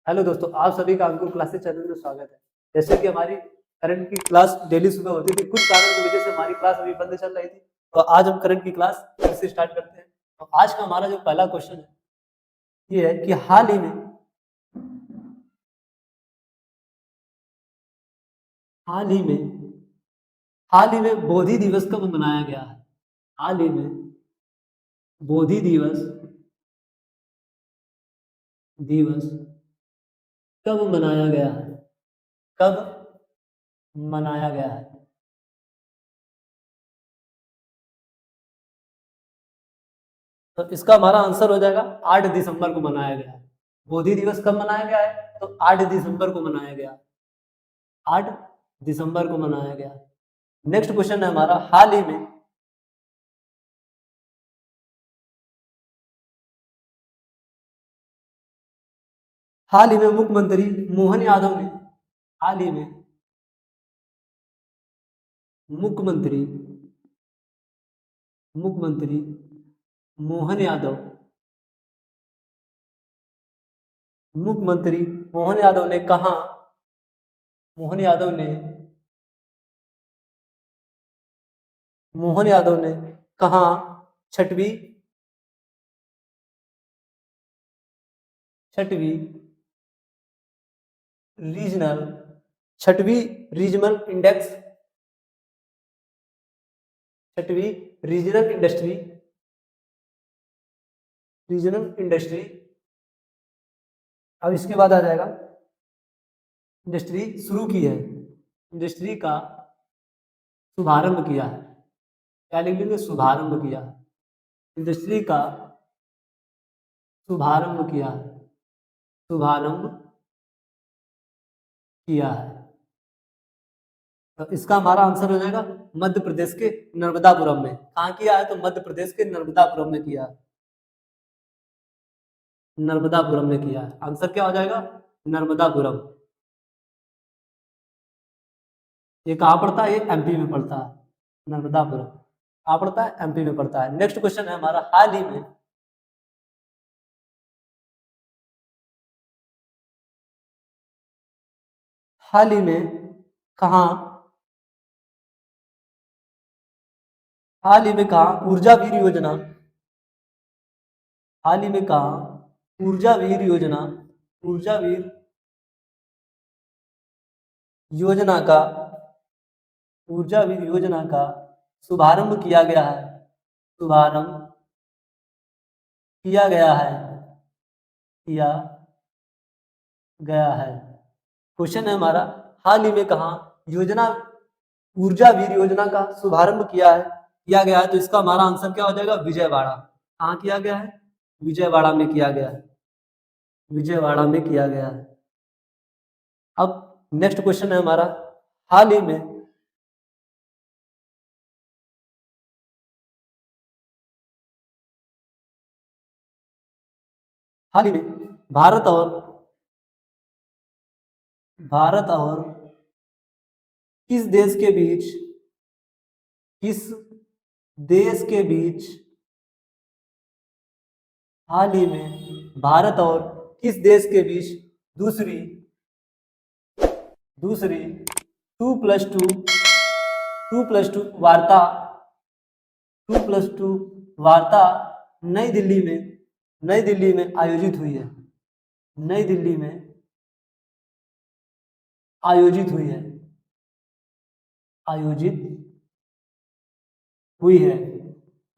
Hello दोस्तों, आप सभी का अंकुर क्लासेस चैनल में स्वागत है। जैसे कि हमारी करंट की क्लास डेली सुबह होती थी, कुछ कारण की वजह से हमारी क्लास अभी बंद चल रही थी, तो आज हम करंट की क्लास फिर से स्टार्ट करते हैं। तो आज का हमारा जो पहला क्वेश्चन है ये है कि हाल ही में हाल ही में बोधि दिवस कब मनाया गया है? हाल ही में बोधि दिवस कब मनाया गया है? कब मनाया गया है? तो इसका हमारा आंसर हो जाएगा 8 दिसंबर को मनाया गया है। बोधि दिवस कब मनाया गया है? तो 8 दिसंबर को मनाया गया। 8 दिसंबर को मनाया गया। नेक्स्ट क्वेश्चन है हमारा, हाल ही में मुख्यमंत्री मोहन यादव ने हाल ही में मुख्यमंत्री मुख्यमंत्री मोहन यादव मुख्यमंत्री मोहन यादव ने कहा मोहन यादव ने मोहन यादव ने कहा छठवीं छठवीं रीजनल छठवीं रीजनल इंडेक्स छठवीं रीजनल इंडस्ट्री अब इसके बाद आ जाएगा इंडस्ट्री शुरू की है, इंडस्ट्री का शुभारंभ किया है। क्या लिख लेंगे? शुभारंभ किया है। इंडस्ट्री का शुभारंभ किया है। शुभारंभ किया है। तो इसका हमारा आंसर हो जाएगा मध्य प्रदेश के नर्मदापुरम में। कहाँ किया है? तो मध्य प्रदेश के नर्मदापुरम में किया है। नर्मदापुरम में किया है। आंसर क्या हो जाएगा? नर्मदापुरम। ये कहाँ पड़ता है? ये एमपी में पड़ता है। नर्मदापुरम कहाँ पड़ता है? एमपी में पड़ता है। नेक्स्ट क्वेश्चन है हमारा, हाल ही में कहाँ हाल ही में कहाँ ऊर्जा वीर योजना हाल ही में कहाँ ऊर्जा वीर योजना ऊर्जा वीर योजना का ऊर्जा वीर योजना का शुभारंभ किया गया है। शुभारंभ किया गया है। किया गया है। क्वेश्चन है हमारा, हाल ही में कहा योजना ऊर्जा वीर योजना का शुभारंभ किया गया है। तो इसका हमारा आंसर क्या हो जाएगा? विजयवाड़ा। कहाँ किया गया है? विजयवाड़ा में किया गया है। विजयवाड़ा में किया गया है। अब नेक्स्ट क्वेश्चन है हमारा, हाल ही में हाल ही में भारत और भारत और किस देश के बीच किस देश के बीच हाल ही में भारत और किस देश के बीच दूसरी दूसरी 2+2 वार्ता 2+2 वार्ता नई दिल्ली में आयोजित हुई है। नई दिल्ली में आयोजित हुई है। आयोजित हुई है।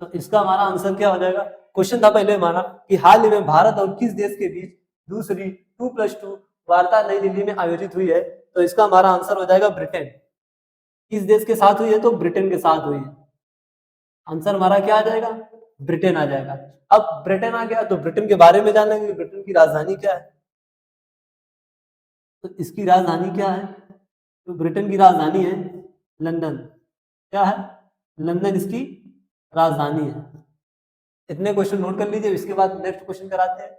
तो इसका हमारा आंसर क्या हो जाएगा? क्वेश्चन था पहले हमारा कि हाल ही में भारत और किस देश के बीच दूसरी 2+2 वार्ता नई दिल्ली में आयोजित हुई है। तो इसका हमारा आंसर हो जाएगा ब्रिटेन। किस देश के साथ हुई है? तो ब्रिटेन के साथ हुई है। आंसर हमारा क्या आ जाएगा? ब्रिटेन आ जाएगा। अब ब्रिटेन आ गया तो ब्रिटेन के बारे में जान लेंगे। ब्रिटेन की राजधानी क्या है? तो इसकी राजधानी क्या है? तो ब्रिटेन की राजधानी है लंदन। क्या है? लंदन इसकी राजधानी है। इतने क्वेश्चन नोट कर लीजिए, इसके बाद नेक्स्ट क्वेश्चन कराते हैं।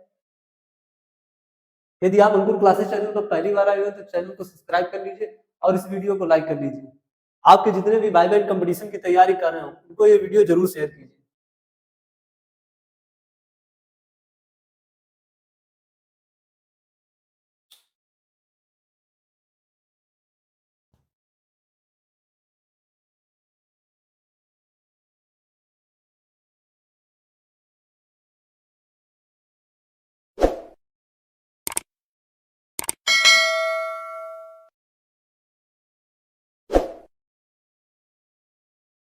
यदि आप अंकुर क्लासेस चैनल पर पहली बार आए हो तो चैनल को सब्सक्राइब कर लीजिए और इस वीडियो को लाइक कर लीजिए। आपके जितने भी भाई बहन कंपटीशन की तैयारी कर रहे हो उनको ये वीडियो जरूर शेयर कीजिए।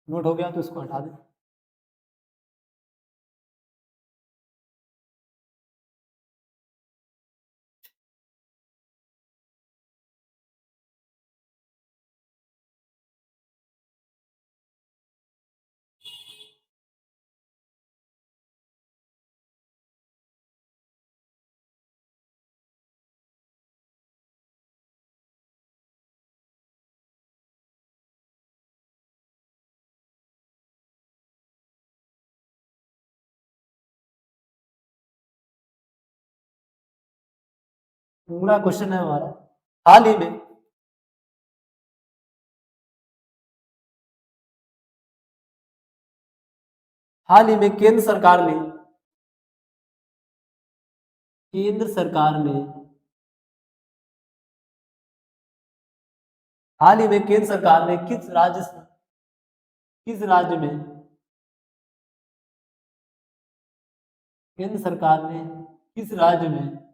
नोट हो गया तो इसको हटा दें। अगला क्वेश्चन है हमारा, हाल ही में केंद्र सरकार ने हाल ही में केंद्र सरकार ने किस राज्य में केंद्र सरकार ने किस राज्य में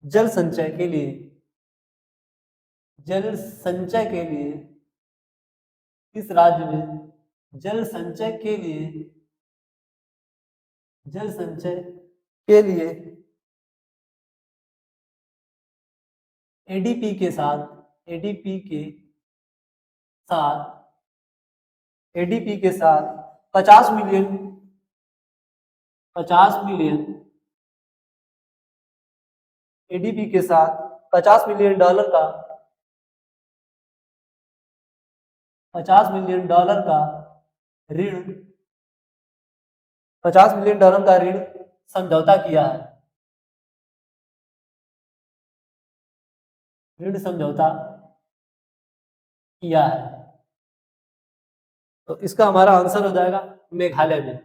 जल संचय के लिए किस राज्य में जल संचय के लिए एडीपी के साथ एडीपी के साथ 50 मिलियन एडीपी के साथ 50 मिलियन डॉलर का 50 मिलियन डॉलर का ऋण 50 मिलियन डॉलर का ऋण समझौता किया है। ऋण समझौता किया है। तो इसका हमारा आंसर हो जाएगा मेघालय में।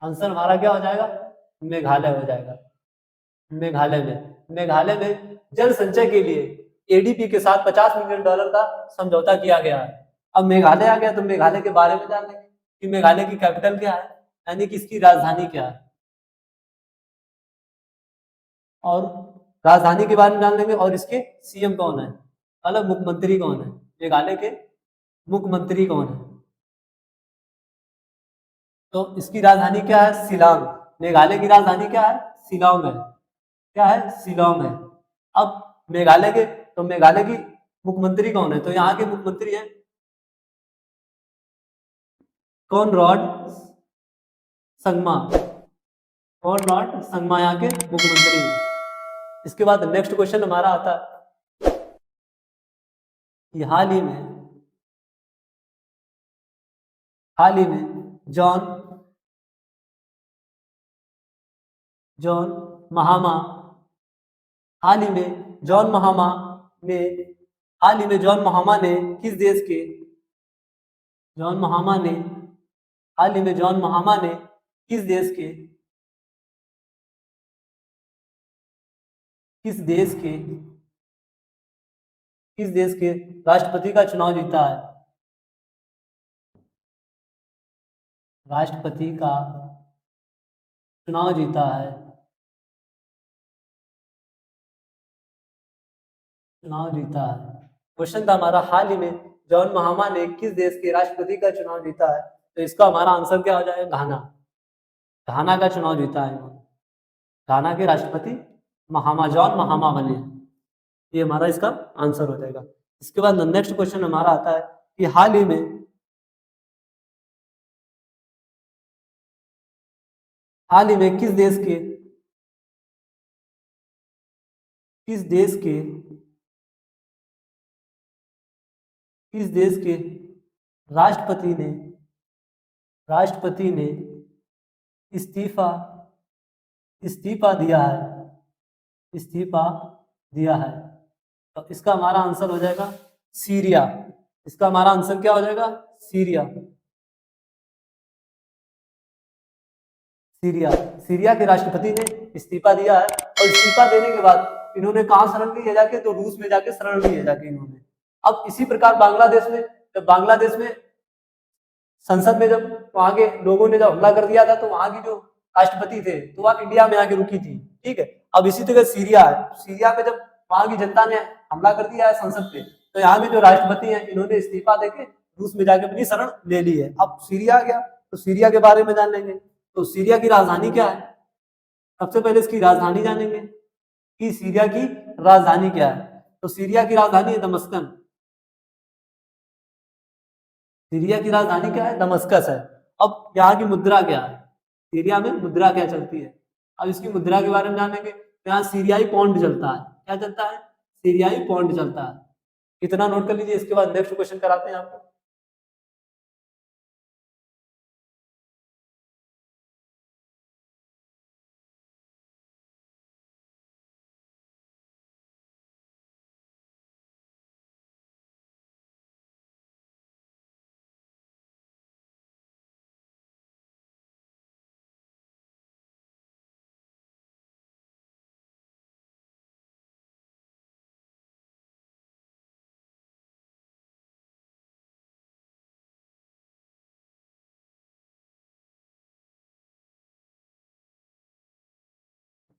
आंसर हमारा क्या हो जाएगा? मेघालय हो जाएगा। मेघालय में जल संचय के लिए एडीपी के साथ 50 मिलियन डॉलर का समझौता किया गया है। अब मेघालय आ गया तो मेघालय के बारे में जान लेंगे कि मेघालय की कैपिटल क्या है, यानी कि इसकी राजधानी क्या है, और राजधानी के बारे में जान लेंगे, और इसके सीएम कौन है, मतलब मुख्यमंत्री कौन है, मेघालय के मुख्यमंत्री कौन है। तो इसकी राजधानी क्या है? शिलांग। मेघालय की राजधानी क्या है? शिलांग है। क्या है? शिलांग है। अब मेघालय की मुख्यमंत्री कौन है? तो यहाँ के मुख्यमंत्री है कॉनराड संगमा। यहाँ के मुख्यमंत्री है। इसके बाद नेक्स्ट क्वेश्चन हमारा आता है कि हाल ही में जॉन महामा ने किस देश के किस देश के राष्ट्रपति का चुनाव जीता है? राष्ट्रपति का चुनाव जीता है। क्वेश्चन था हमारा, हाल ही में जॉन महामा ने किस देश के राष्ट्रपति का चुनाव जीता है? तो इसका हमारा आंसर क्या हो जाएगा? घाना का चुनाव जीता है। घाना के राष्ट्रपति जॉन महामा बने। ये हमारा इसका आंसर हो जाएगा। इसके बाद नेक्स्ट क्वेश्चन हमारा आता है कि हाल ही में किस देश के राष्ट्रपति ने इस्तीफा दिया है। तो इसका हमारा आंसर हो जाएगा सीरिया। इसका हमारा आंसर क्या हो जाएगा? सीरिया के राष्ट्रपति ने इस्तीफा दिया है, और इस्तीफा देने के बाद इन्होंने कहाँ शरण ली है जाके? तो रूस में जाके शरण ली है जाके इन्होंने। अब इसी प्रकार बांग्लादेश में संसद में जब वहां के लोगों ने जब हमला कर दिया था, तो वहां की जो राष्ट्रपति थे तो वह इंडिया में आके रुकी थी। ठीक है। अब इसी तरह सीरिया पे जब वहां की जनता ने हमला कर दिया है संसद पे, तो यहाँ के जो राष्ट्रपति हैं इन्होंने इस्तीफा देके रूस में जाके अपनी शरण ले ली है। अब सीरिया आ गया, तो सीरिया के बारे में जान लेंगे। तो सीरिया की राजधानी क्या है? सबसे पहले इसकी राजधानी जानेंगे कि सीरिया की राजधानी क्या है। तो सीरिया की राजधानी है दमस्कन। सीरिया की राजधानी क्या है? दमस्कस है। अब यहाँ की मुद्रा क्या है? सीरिया में मुद्रा क्या चलती है? अब इसकी मुद्रा के बारे में जानेंगे। तो यहाँ सीरियाई पौंड चलता है। क्या चलता है? सीरियाई पौंड चलता है। इतना नोट कर लीजिए। इसके बाद नेक्स्ट क्वेश्चन कराते हैं आपको।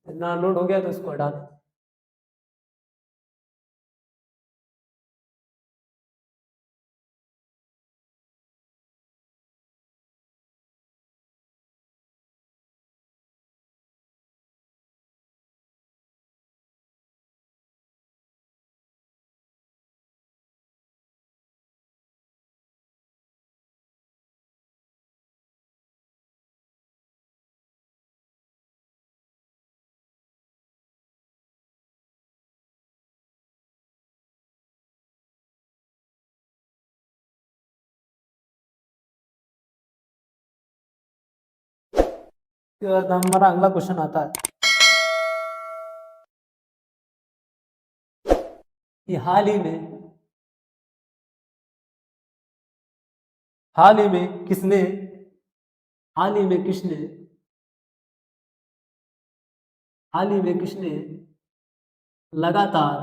इतना नोट हो गया तो इसको हटा दें। इसके बाद हमारा अगला क्वेश्चन आता है कि हाल ही में किसने हाल ही में किसने हाल ही में किसने लगातार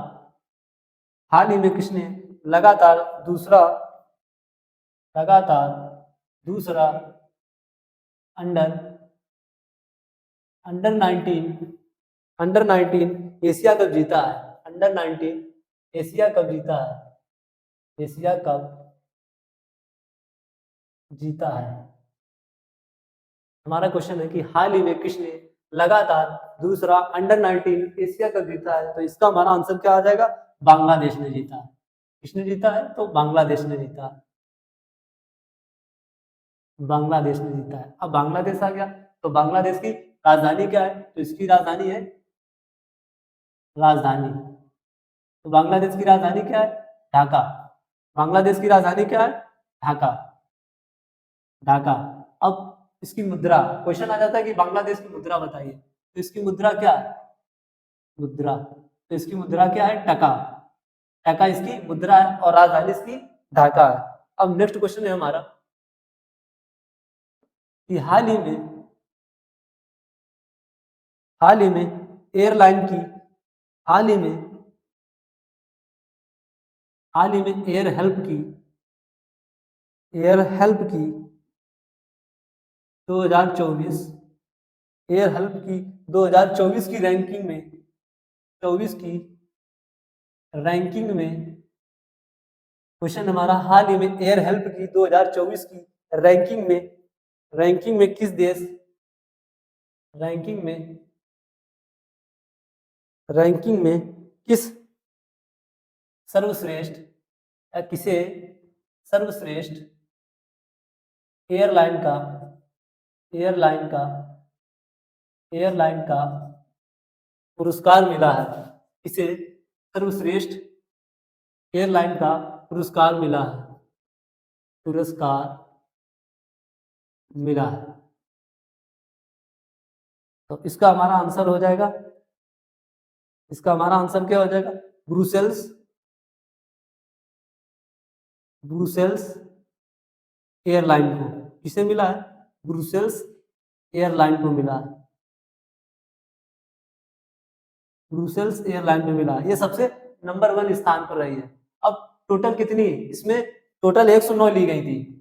हाल ही में किसने लगातार दूसरा लगातार दूसरा under under 19 under 19 Asia cup जीता है? अंडर 19 एशिया कप जीता है। एशिया कप जीता है। हमारा क्वेश्चन है कि हाल ही में किसने लगातार दूसरा अंडर 19 एशिया कप जीता है? तो इसका हमारा आंसर क्या आ जाएगा? बांग्लादेश ने जीता है। किसने जीता है? तो बांग्लादेश ने जीता है। बांग्लादेश ने जीता है। अब बांग्लादेश आ गया, तो बांग्लादेश की राजधानी क्या है? तो इसकी राजधानी है राजधानी तो बांग्लादेश की राजधानी क्या है? ढाका। बांग्लादेश की राजधानी क्या है? ढाका। ढाका। अब इसकी मुद्रा, क्वेश्चन आ जाता है कि बांग्लादेश की मुद्रा बताइए। तो इसकी मुद्रा क्या है? मुद्रा, तो इसकी मुद्रा क्या है? टका। टका इसकी मुद्रा है और राजधानी इसकी ढाका है। अब नेक्स्ट क्वेश्चन है हमारा कि हाल ही में एयरलाइन की हाल ही में एयर हेल्प की 2024 एयर हेल्प की 2024 की रैंकिंग में 24 की रैंकिंग में क्वेश्चन हमारा हाल ही में एयर हेल्प की 2024 की रैंकिंग में किस देश रैंकिंग में रैंकिंग में किस सर्वश्रेष्ठ या किसे सर्वश्रेष्ठ एयरलाइन का एयरलाइन का एयरलाइन का पुरस्कार मिला है? इसे सर्वश्रेष्ठ एयरलाइन का पुरस्कार मिला है। पुरस्कार मिला है। तो इसका हमारा आंसर हो जाएगा, इसका हमारा आंसर क्या हो जाएगा? ब्रुसेल्स ब्रुसेल्स एयरलाइन को। किसे मिला है? ब्रुसेल्स एयरलाइन को मिला है। ब्रुसेल्स एयरलाइन में मिला। ये सबसे नंबर 1 स्थान पर रही है। अब टोटल कितनी इसमें? टोटल 109 ली गई थी।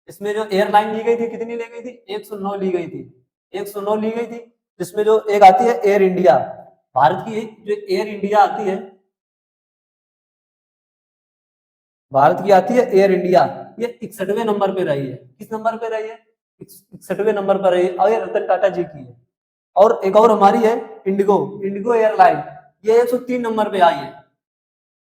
इसमें जो एयरलाइन ली गई थी कितनी ली गई थी? 109 ली गई थी। 109 ली गई थी, जिसमें जो एक आती है एयर इंडिया, भारत की जो एयर इंडिया आती है, भारत की आती है एयर इंडिया, ये 61वें नंबर पे रही है। किस नंबर पे रही है? 61वें नंबर पर रही है, और ये रतन टाटा जी की है। और एक और हमारी है इंडिगो, इंडिगो एयरलाइन, ये 103 नंबर पे आई है।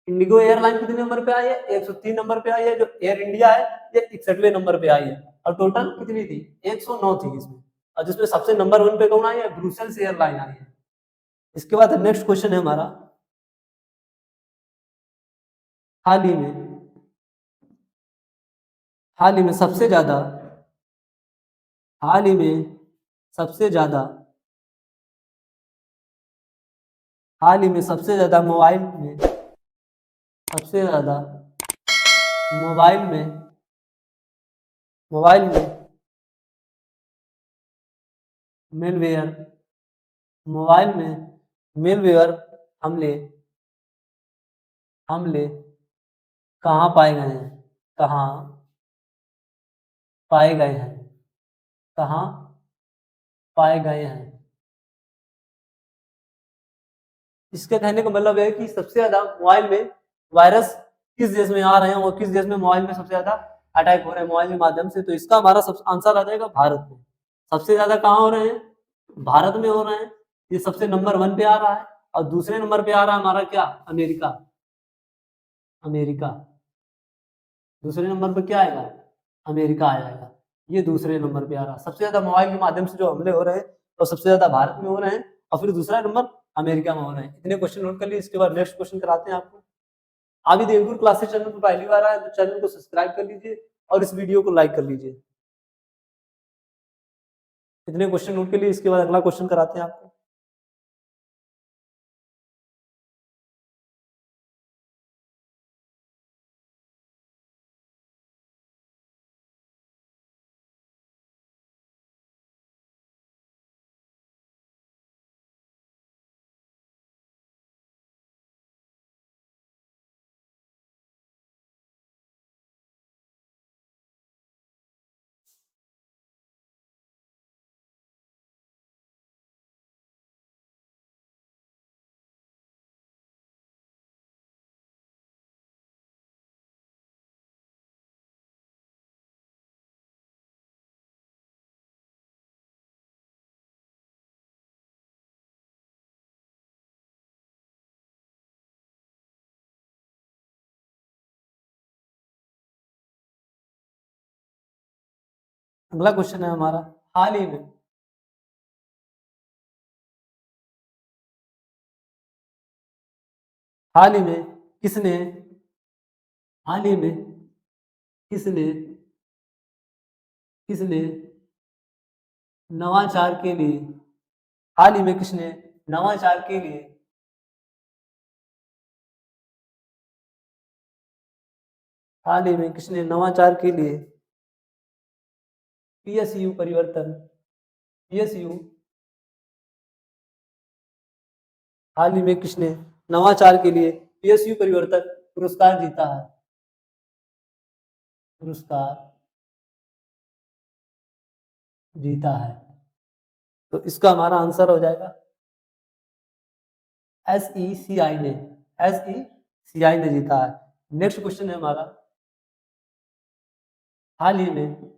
इंडिगो एयरलाइन कितने नंबर पे आई है? 103 नंबर पे आई है। जो एयर इंडिया है ये 61वें नंबर पे आई है। और टोटल कितनी थी? 109 थी इसमें। और जिसमें सबसे नंबर 1 पे कौन आई है? ब्रुसेल्स एयरलाइन आई है। इसके बाद नेक्स्ट क्वेश्चन है हमारा, हाल ही में हाल ही में सबसे ज्यादा हाल ही में सबसे ज्यादा हाल ही में सबसे ज्यादा सबसे ज्यादा मोबाइल में मोबाइल में मेलवेयर मोबाइल में मेलवेयर हमले हमले कहाँ पाए गए हैं? कहाँ पाए गए हैं? कहाँ पाए गए हैं? इसके कहने का मतलब है कि सबसे ज्यादा मोबाइल में वायरस किस देश में आ रहे हैं और किस देश में मोबाइल में सबसे ज्यादा अटैक हो रहे हैं मोबाइल के माध्यम से। तो इसका हमारा सब आंसर आ जाएगा भारत में। सबसे ज्यादा कहाँ हो रहे हैं? भारत में हो रहे हैं। ये सबसे नंबर 1 पे आ रहा है। और दूसरे नंबर पे आ रहा है हमारा क्या? अमेरिका। अमेरिका दूसरे नंबर पर क्या आएगा? अमेरिका आ जाएगा। ये दूसरे नंबर पे आ रहा है। सबसे ज्यादा मोबाइल के माध्यम से जो हमले हो रहे हैं और सबसे ज्यादा भारत में हो रहे हैं, और फिर दूसरा नंबर अमेरिका में हो रहे हैं। इतने क्वेश्चन नोट कर लिए। इसके बाद नेक्स्ट क्वेश्चन कराते हैं आपको। अभी देवगुरु क्लासेस चैनल पर पहली बार आए तो चैनल को सब्सक्राइब कर लीजिए और इस वीडियो को लाइक कर लीजिए। इतने क्वेश्चन नोट के लिए। इसके बाद अगला क्वेश्चन कराते हैं आपको। अगला क्वेश्चन है हमारा, हाल ही में हाल ही में किसने हाल ही में किसने किसने नवाचार के लिए हाल ही में किसने नवाचार के लिए हाल ही में किसने नवाचार के लिए पीएसयू परिवर्तन पीएसयू हाल ही में किसने नवाचार के लिए पीएसयू परिवर्तन पुरस्कार जीता है? पुरस्कार जीता है। तो इसका हमारा आंसर हो जाएगा SECI ने SECI ने जीता है। नेक्स्ट क्वेश्चन है हमारा, हाल ही में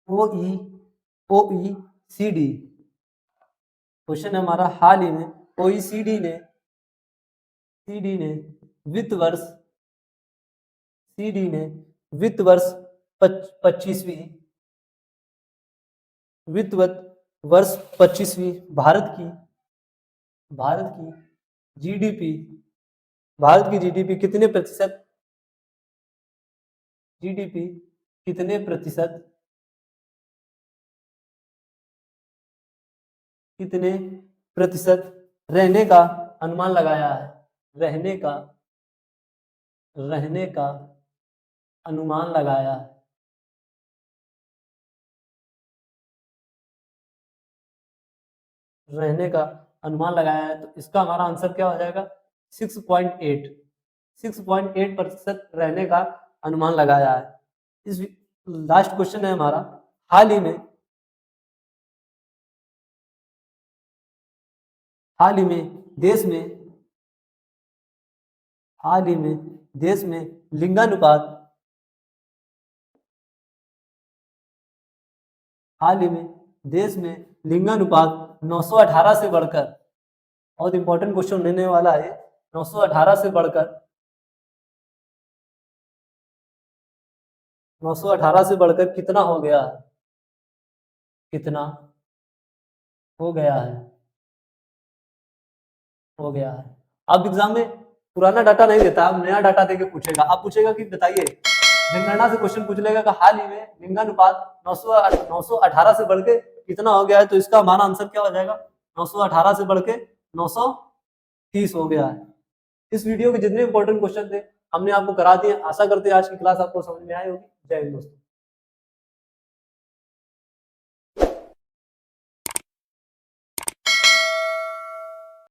OECD क्वेश्चन है हमारा, हाल ही में OECD ने सीडी ने वित्त वर्ष सीडी ने वित्त वर्ष 25वीं वित्त वर्ष 25वीं भारत की जीडीपी भारत की जीडीपी कितने प्रतिशत जीडीपी कितने प्रतिशत कितने प्रतिशत रहने का अनुमान लगाया है? रहने का रहने का अनुमान लगाया है। रहने का अनुमान लगाया है। तो इसका हमारा आंसर क्या हो जाएगा? 6.8 रहने का अनुमान लगाया है। इस लास्ट क्वेश्चन है हमारा, हाल ही में देश में हाल ही में देश में लिंगानुपात हाल ही में देश में लिंगानुपात 918 से बढ़कर, बहुत इंपॉर्टेंट क्वेश्चन लेने वाला है, 918 से बढ़कर 918 से बढ़कर कितना हो गया है? कितना हो गया है? हो गया है। अब एग्जाम में पुराना डाटा नहीं देता, अब नया डाटा देके पूछेगा। अब पूछेगा कि बताइए, जनगणना से क्वेश्चन पूछ लेगा कि हाल ही में लिंगानुपात 918 से बढ़ के कितना हो गया है, तो इसका हमारा आंसर क्या हो जाएगा? 918 से बढ़ के 930 हो गया है। इस वीडियो के जितने इंपॉर्टेंट क्वेश्चन थे हमने आपको करा दिए। आशा करते हैं आज की क्लास आपको समझ में आई होगी। जय हिंद दोस्तों।